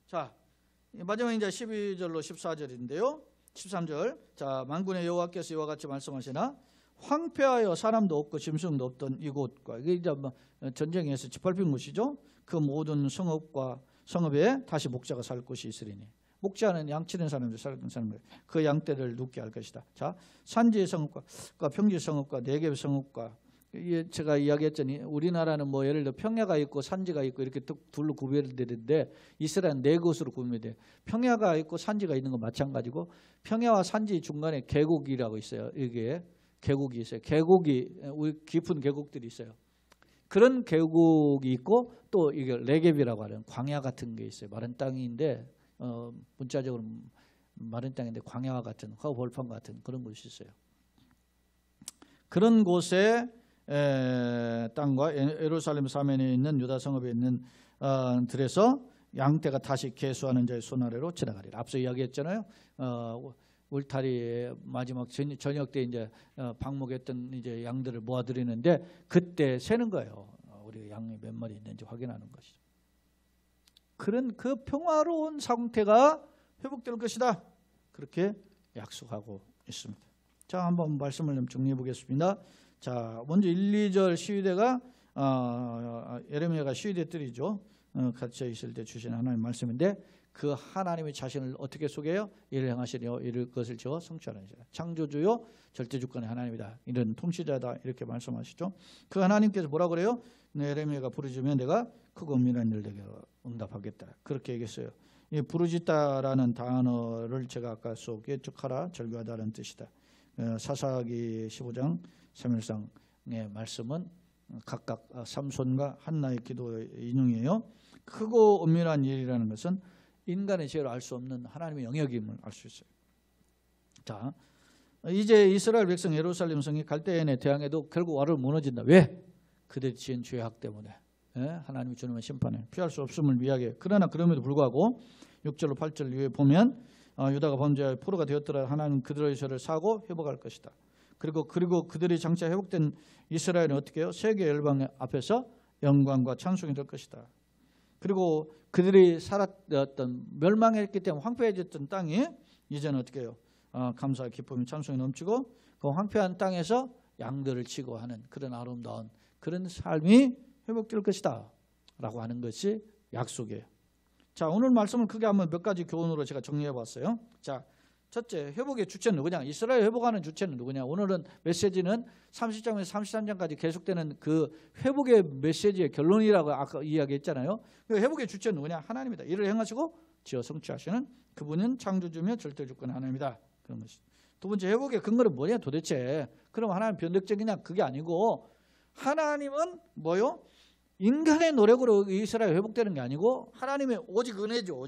자, 마지막에 이제 12절로 14절인데요. 13절. 자, 만군의 여호와께서 이와 같이 말씀하시나 황폐하여 사람도 없고 짐승도 없던 이곳과, 이게 이제 전쟁에서 짓밟힌 곳이죠. 그 모든 성읍에 다시 목자가 살 곳이 있으리니, 목자는 양치는 사람들 살던 사람들, 그 양떼를 눕게 할 것이다. 자, 산지의 성읍과 평지 성읍과 네겝 성읍과, 제가 이야기했더니 우리나라는 뭐 예를 들어 평야가 있고 산지가 있고 이렇게 둘로 구별되는데 이스라엘은 네 곳으로 구분이 돼. 평야가 있고 산지가 있는 건 마찬가지고, 평야와 산지 중간에 계곡이라고 있어요. 이게 계곡이 있어요. 계곡이 깊은 계곡들이 있어요. 그런 계곡이 있고, 또 이게 네겝이라고 하는 광야 같은 게 있어요. 마른 땅인데 문자적으로 마른 땅인데 광야와 같은, 벌판 같은 그런 곳이 있어요. 그런 곳에 땅과 예루살렘 사면에 있는 유다 성읍에 있는 들에서 양떼가 다시 계수하는 자의 손 아래로 지나가리라. 앞서 이야기했잖아요. 울타리의 마지막 저녁 때 이제 방목했던 이제 양들을 모아드리는데, 그때 세는 거예요. 우리가 양이 몇 마리 있는지 확인하는 것이죠. 그런 그 평화로운 상태가 회복될 것이다. 그렇게 약속하고 있습니다. 자, 한번 말씀을 좀 정리해 보겠습니다. 자, 먼저 1, 2절 시위대가 예레미야가 시위대들이죠. 갇혀 있을 때 주신 하나님 말씀인데, 그 하나님의 자신을 어떻게 소개해요? 이를 행하시려 이를 것을 지어 성취하는 자다. 창조주요 절대주권의 하나님이다. 이런 통치자다. 이렇게 말씀하시죠. 그 하나님께서 뭐라 그래요? 예레미야가 부르짖으면 내가 크고 은밀한 일을 내게 응답하겠다. 그렇게 얘기했어요. 이 부르짖다라는 단어를 제가 아까 수업에 즉하라 절규하다라는 뜻이다. 사사기 15장 3일상의 말씀은 각각 삼손과 한나의 기도의 인용이에요. 크고 은밀한 일이라는 것은 인간의 죄로 알 수 없는 하나님의 영역임을 알 수 있어요. 자, 이제 이스라엘 백성 예루살렘 성이 갈대인에 대항해도 결국 와를 무너진다. 왜? 그들이 지은 죄악 때문에. 하나님이 주는 심판에 피할 수 없음을 위하게. 그러나 그럼에도 불구하고 6절로 8절 위에 보면 유다가 범죄하여 포로가 되었더라. 하나님 그들의 죄를 사고 회복할 것이다. 그리고 그들이 장차 회복된 이스라엘은 어떻게 해요? 세계 열방 앞에서 영광과 찬송이 될 것이다. 그리고 그들이 살았던 멸망했기 때문에 황폐해졌던 땅이 이제는 어떻게 해요? 감사와 기쁨이 찬송이 넘치고 그 황폐한 땅에서 양들을 치고 하는 그런 아름다운 그런 삶이 회복될 것이다 라고 하는 것이 약속이에요. 자, 오늘 말씀을 크게 한번 몇 가지 교훈으로 제가 정리해 봤어요. 자, 첫째, 회복의 주체는 누구냐? 이스라엘 회복하는 주체는 누구냐? 오늘은 메시지는 30장에서 33장까지 계속되는 그 회복의 메시지의 결론이라고 아까 이야기했잖아요. 회복의 주체는 누구냐? 하나님이다. 이를 행하시고 지어 성취하시는 그분은 창조주며 절대주권의 하나님이다. 그런 것이. 두 번째, 회복의 근거는 뭐냐 도대체? 그럼 하나님 변덕적이냐? 그게 아니고, 하나님은 뭐요? 인간의 노력으로 이스라엘 회복되는 게 아니고 하나님의 오직 은혜죠.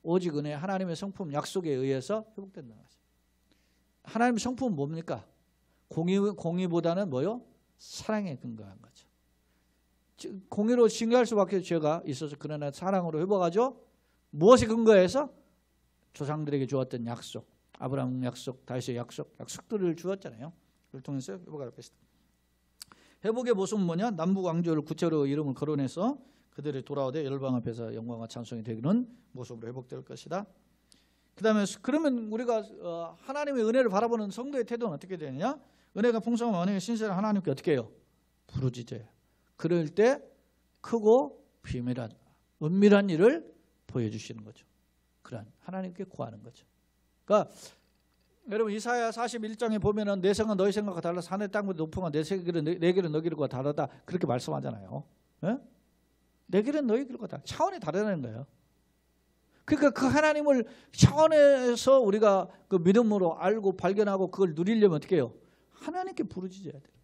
오직 은혜, 하나님의 성품 약속에 의해서 회복된다는 거죠. 하나님의 성품은 뭡니까? 공의보다는 뭐요? 사랑에 근거한 거죠. 공의로 징계할 수밖에 죄가 있어서, 그러나 사랑으로 회복하죠. 무엇에 근거해서? 조상들에게 주었던 약속, 아브라함 약속, 다윗의 약속들을 주었잖아요. 그걸 통해서 회복할 것이다. 회복의 모습은 뭐냐? 남북 왕조를 구체로 이름을 거론해서 그들이 돌아오되 열방 앞에서 영광과 찬송이 되는 모습으로 회복될 것이다. 그 다음에 그러면 우리가 하나님의 은혜를 바라보는 성도의 태도는 어떻게 되느냐? 은혜가 풍성한 은혜가 신실한 하나님께 어떻게 해요? 부르짖어요. 그럴 때 크고 비밀한 은밀한 일을 보여주시는 거죠. 그런 하나님께 구하는 거죠. 그러니까 여러분 이사야 41장에 보면은 내 생각은 너희 생각과 달라서 하늘의 땅보다 높으면 내 길은 너희 길과 다르다. 그렇게 말씀하잖아요. 예? 내 길은 너희 길과 다르다. 차원이 다르다는 거예요. 그러니까 그 하나님을 차원에서 우리가 그 믿음으로 알고 발견하고 그걸 누리려면 어떻게 해요? 하나님께 부르짖어야 돼요.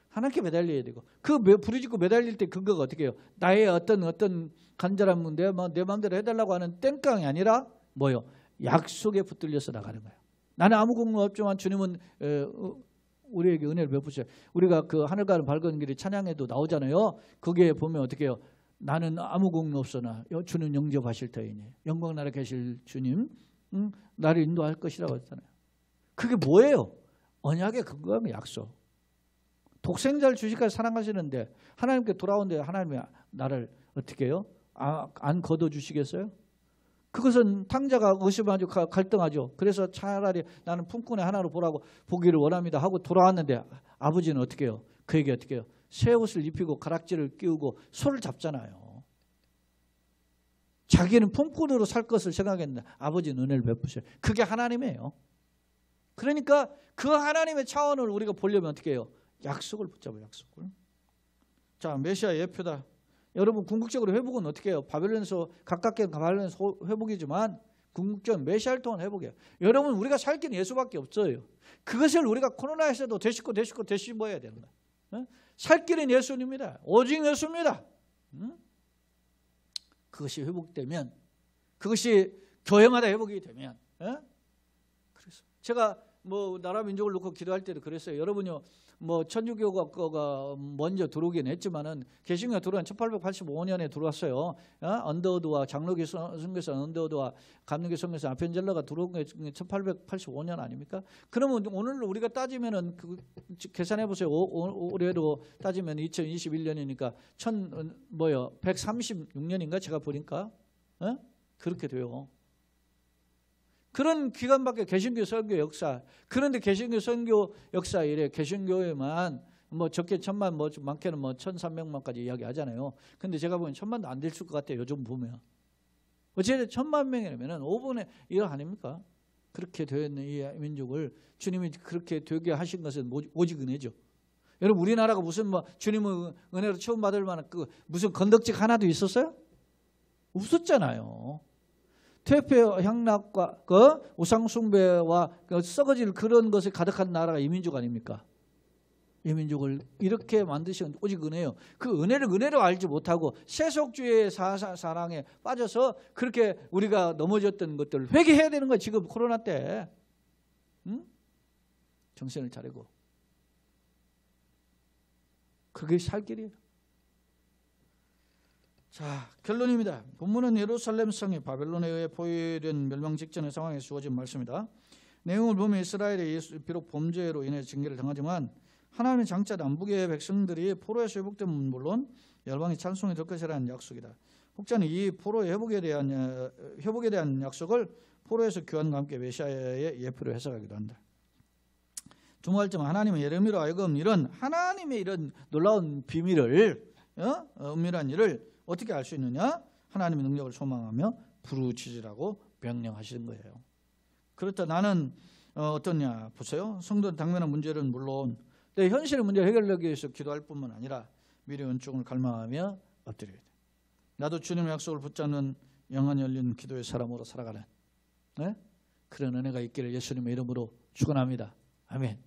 하나님께 매달려야 되고, 그 부르짖고 매달릴 때 근거가 어떻게 해요? 나의 어떤 간절한 내 마음대로 해달라고 하는 땡깡이 아니라 뭐요? 약속에 붙들려서 나가는 거예요. 나는 아무 공로 없지만 주님은 우리에게 은혜를 베푸셔요. 우리가 그 하늘가는 밝은 길이 찬양에도 나오잖아요. 거기에 보면 어떻게 해요? 나는 아무 공로 없으나 주는 영접하실 터이니 영광 나라 계실 주님 나를 인도할 것이라고 했잖아요. 그게 뭐예요? 언약에 근거하면 약속. 독생자를 주시기까지 사랑하시는데 하나님께 돌아오는데 하나님이 나를 어떻게 해요? 안 거둬주시겠어요? 그것은 탕자가 의심하죠. 갈등하죠. 그래서 차라리 나는 품꾼의 하나로 보기를 원합니다 하고 돌아왔는데 아버지는 어떻게 해요? 그에게 어떻게 해요? 새 옷을 입히고 가락지를 끼우고 소를 잡잖아요. 자기는 품꾼으로 살 것을 생각했는데 아버지는 은혜를 베푸셔요. 그게 하나님이에요. 그러니까 그 하나님의 차원을 우리가 보려면 어떻게 해요? 약속을 붙잡아요. 약속을. 자, 메시아 예표다. 여러분 궁극적으로 회복은 어떻게 해요? 바벨론에서 가깝게 바벨론에서 회복이지만 궁극적인 메시아를 통한 회복이에요. 여러분 우리가 살 길은 예수밖에 없어요. 그것을 우리가 코로나에서도 되씹어야 되는 거예요. 살 길은 예수님입니다. 오직 예수입니다. 그것이 회복되면, 그것이 교회마다 회복이 되면, 그래서 제가 뭐 나라 민족을 놓고 기도할 때도 그랬어요. 여러분요, 뭐 천주교가 먼저 들어오긴 했지만은 개신교가 들어온 1885년에 들어왔어요. 언더우드와 장로교 선교사 언더우드와 감리교 선교사 아펜젤러가 들어온 게 1885년 아닙니까? 그러면 오늘 우리가 따지면은 그 계산해 보세요. 올해로 따지면 2021년이니까 136년인가 제가 보니까 그렇게 돼요. 그런 기간밖에 개신교 선교 역사. 그런데 개신교 선교 역사 이래 개신교에만 뭐 적게 1000만, 뭐 많게는 뭐 1300만까지 이야기하잖아요. 근데 제가 보면 1000만도 안 됐을 것 같아요. 요즘 보면. 어쨌든 1000만 명이라면 5분의 1 아닙니까? 그렇게 되어 있는 이 민족을 주님이 그렇게 되게 하신 것은 오직 은혜죠. 여러분 우리나라가 무슨 뭐 주님의 은혜로 처음받을 만한 그 무슨 건덕직 하나도 있었어요? 없었잖아요. 퇴폐 향락과 그 우상 숭배와 그 썩어질 그런 것에 가득한 나라가 이 민족 아닙니까? 이 민족을 이렇게 만드신 오직 은혜요. 그 은혜를 알지 못하고 세속주의의 사랑에 빠져서 그렇게 우리가 넘어졌던 것들을 회개해야 되는 거예요. 지금 코로나 때. 정신을 차리고. 그게 살 길이에요. 자, 결론입니다. 본문은 예루살렘 성이 바벨론에 의해 포위된 멸망 직전의 상황에 주어진 말씀이다. 내용을 보면 이스라엘이 비록 범죄로 인해 징계를 당하지만 하나님의 장차 남북의 백성들이 포로에서 회복되면 물론 열방이 찬송이 될 것이라는 약속이다. 혹자는 이 포로의 회복에 대한 약속을 포로에서 교환과 함께 메시아의 예표로 해석하기도 한다. 주목할 점 하나님은 예레미야로 하여금 이런 하나님의 이런 놀라운 비밀을 은밀한 일을 어떻게 알 수 있느냐? 하나님의 능력을 소망하며 부르짖으라고 명령하시는 거예요. 그렇다 나는 어떠냐 보세요. 성도는 당면한 문제는 물론 내 현실의 문제를 해결하기 위해서 기도할 뿐만 아니라 미래의 은총을 갈망하며 엎드려야 돼. 나도 주님의 약속을 붙잡는 영안이 열린 기도의 사람으로 살아가는 그런 은혜가 있기를 예수님의 이름으로 축원합니다. 아멘.